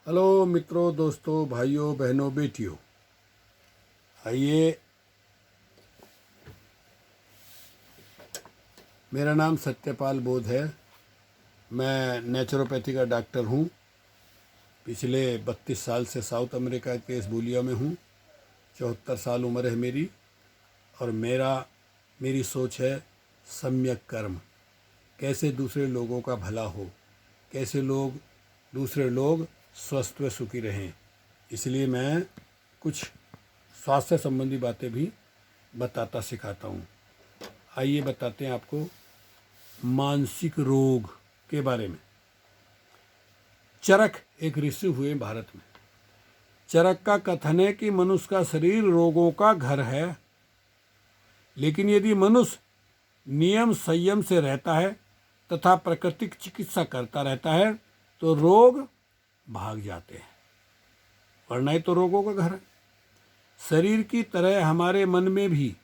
Hello मित्रों, दोस्तों, भाइयों, बहनों, बेटियों, आइए। मेरा नाम सत्यपाल बोध है। मैं नेचुरोपैथी का डॉक्टर हूँ। पिछले 32 साल से साउथ अमेरिका के इस बोलिया में हूँ। 74 साल उम्र है मेरी। और मेरी सोच है सम्यक कर्म। कैसे दूसरे लोगों का भला हो, कैसे दूसरे लोग स्वस्थ व सुखी रहें। इसलिए मैं कुछ स्वास्थ्य संबंधी बातें भी बताता सिखाता हूँ। आइए बताते हैं आपको मानसिक रोग के बारे में। चरक एक ऋषि हुए भारत में। चरक का कथन है कि मनुष्य का शरीर रोगों का घर है, लेकिन यदि मनुष्य नियम संयम से रहता है तथा प्राकृतिक चिकित्सा करता रहता है तो रोग भाग जाते हैं, वरना ही तो रोगों का घर है। शरीर की तरह हमारे मन में भी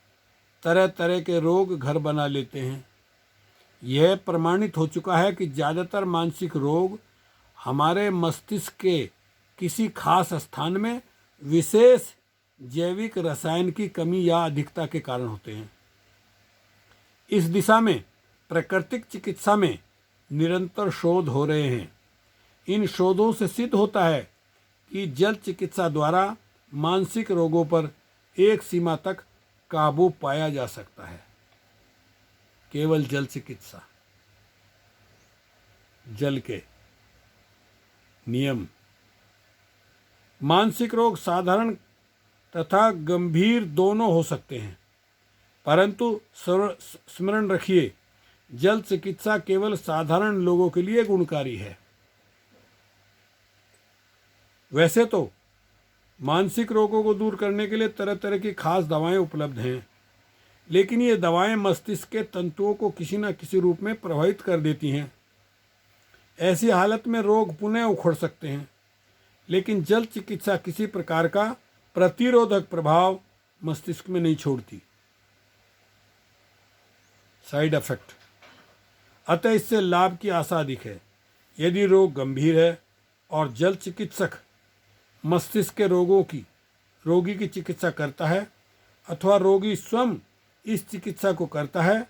तरह तरह के रोग घर बना लेते हैं। यह प्रमाणित हो चुका है कि ज़्यादातर मानसिक रोग हमारे मस्तिष्क के किसी खास स्थान में विशेष जैविक रसायन की कमी या अधिकता के कारण होते हैं। इस दिशा में प्राकृतिक चिकित्सा में निरंतर शोध हो रहे हैं। इन शोधों से सिद्ध होता है कि जल चिकित्सा द्वारा मानसिक रोगों पर एक सीमा तक काबू पाया जा सकता है। केवल जल चिकित्सा, जल के नियम। मानसिक रोग साधारण तथा गंभीर दोनों हो सकते हैं, परंतु स्मरण रखिए, जल चिकित्सा केवल साधारण लोगों के लिए गुणकारी है। वैसे तो मानसिक रोगों को दूर करने के लिए तरह तरह की खास दवाएं उपलब्ध हैं, लेकिन ये दवाएं मस्तिष्क के तंतुओं को किसी न किसी रूप में प्रभावित कर देती हैं। ऐसी हालत में रोग पुनः उखड़ सकते हैं, लेकिन जल चिकित्सा किसी प्रकार का प्रतिरोधक प्रभाव मस्तिष्क में नहीं छोड़ती। Side effect. अतः इससे लाभ की आशा अधिक है। यदि रोग गंभीर है और जल चिकित्सक मस्तिष्क के रोगी की चिकित्सा करता है अथवा रोगी स्वयं इस चिकित्सा को करता है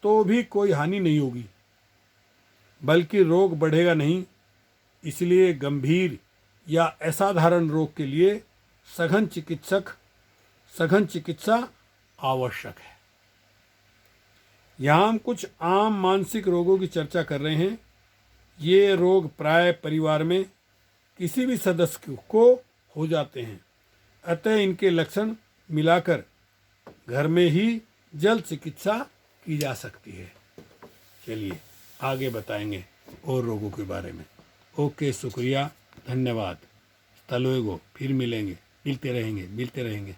तो भी कोई हानि नहीं होगी, बल्कि रोग बढ़ेगा नहीं। इसलिए गंभीर या असाधारण रोग के लिए सघन चिकित्सा आवश्यक है। यहाँ हम कुछ आम मानसिक रोगों की चर्चा कर रहे हैं। ये रोग प्राय परिवार में किसी भी सदस्य को हो जाते हैं, अतः इनके लक्षण मिलाकर घर में ही जल चिकित्सा की जा सकती है। चलिए आगे बताएंगे और रोगों के बारे में। ओके, शुक्रिया, धन्यवाद। तलवेगो, फिर मिलेंगे, मिलते रहेंगे।